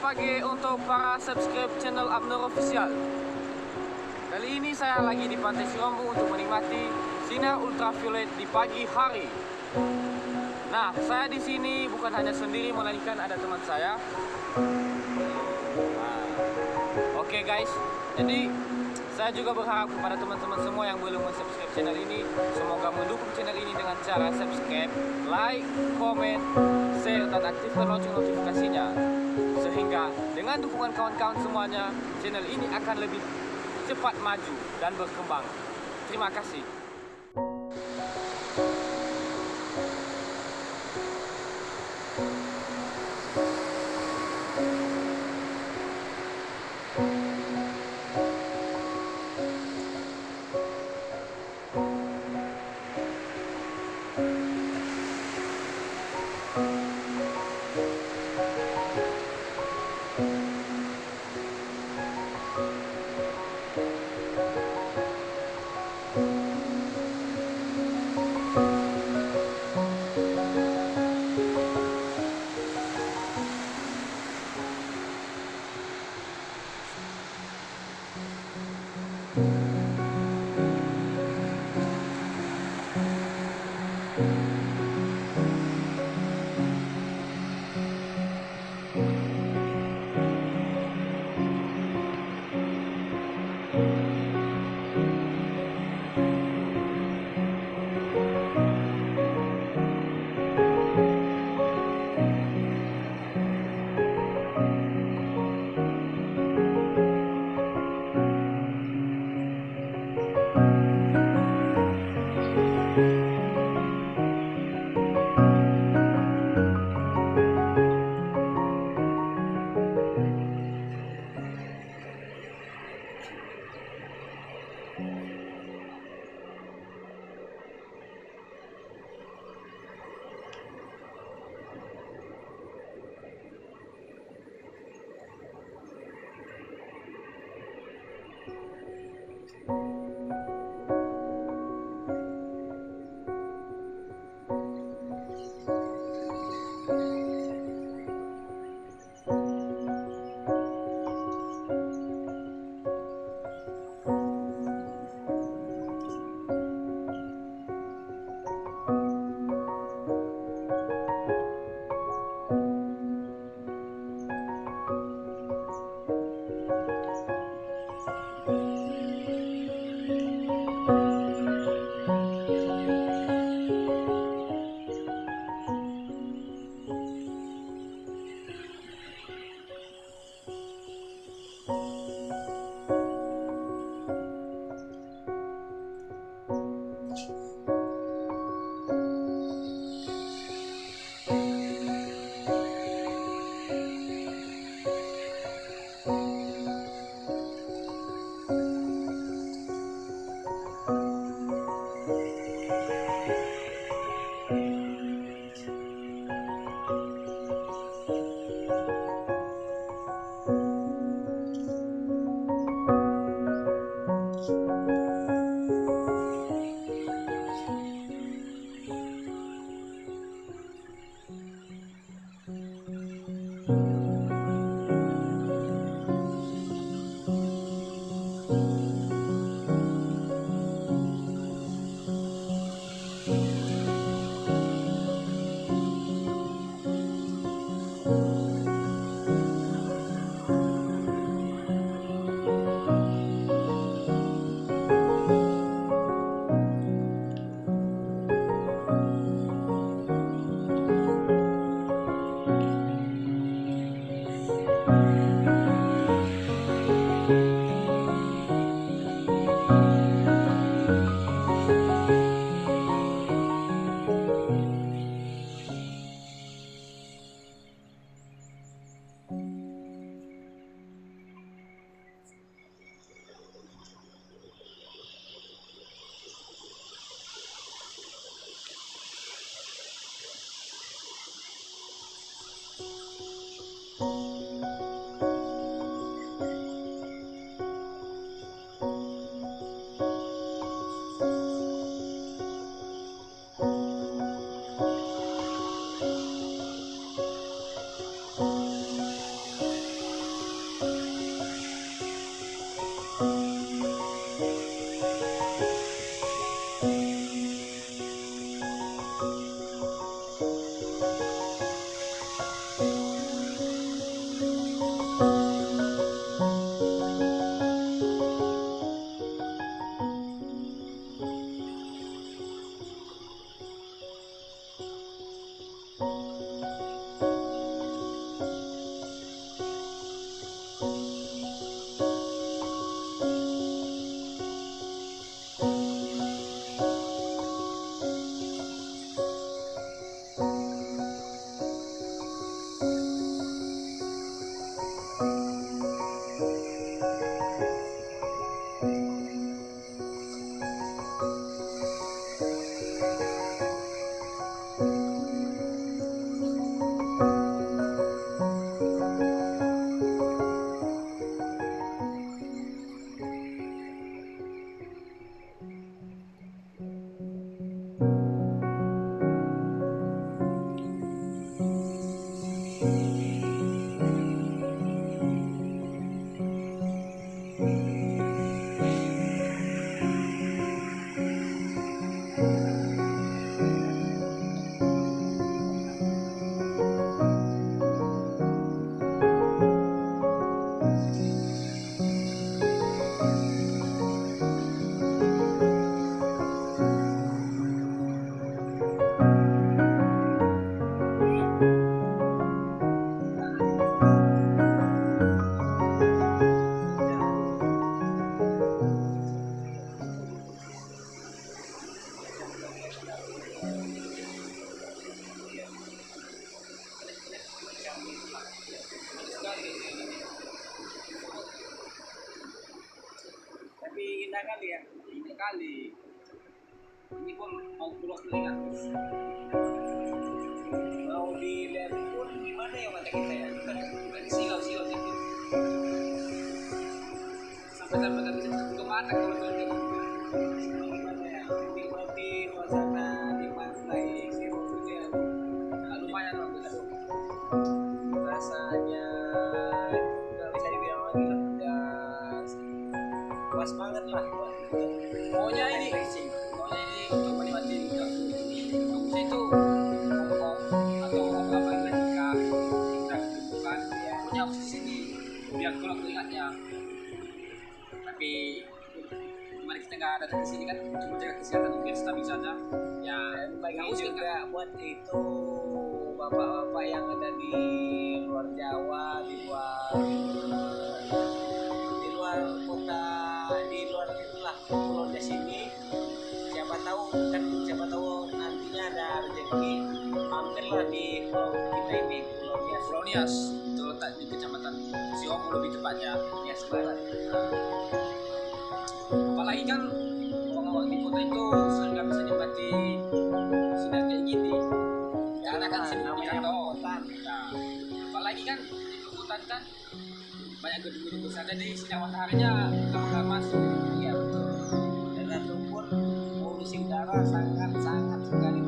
pagi untuk para subscribe channel Abnur Official. Kali ini saya lagi di Pantai Sirombo untuk menikmati sinar ultraviolet di pagi hari. Nah, saya di sini bukan hanya sendiri, melainkan ada teman saya. Oke guys, jadi saya juga berharap kepada teman-teman semua yang belum subscribe channel ini, semoga mendukung channel ini dengan cara subscribe, like, komen, share, dan aktifkan lonceng notifikasinya. Sehingga dengan dukungan kawan-kawan semuanya, channel ini akan lebih cepat maju dan berkembang. Terima kasih. kali ya. Ini kali. Ini pun mau keluar keringat. Mau dilihat pun gimana ya mata kita ya. Lagi silau-silau dikit. Sampai nggak bisa tutup mata kalau gitu. Gimana ya, nikmati suasana di pantai Siro itu ya. Nah, lumayan bagus. Rasanya nggak bisa dibilang lagi lah, udah pas banget lah buat Maunya ini racing. coba dimatiin juga. Bagusnya itu ngomong atau apa ketika kita bukan punya opsi sini biar keluar keringatnya. Tapi kemarin kita nggak ada di sini kan, cuma jaga kesehatan biar stabil saja. Ya, Bagi juga buat itu bapak-bapak yang ada di luar Jawa, di luar kota, di luar itulah pulau sini. Siapa tahu nantinya ada rezeki mampirlah di pulau kita ini, Pulau Nias terletak di kecamatan Siomo lebih tepatnya. Nias Barat. Apalagi kan orang-orang di kota itu sering nggak bisa nikmati sinar kayak gini karena kan sibuk di namanya kantor. perkotaan. Nah, apalagi kan di perkotaan kan banyak gedung-gedung besar, jadi sinar mataharinya nggak bakal masuk. Iya betul. Dan itu pun polusi udara sangat sekali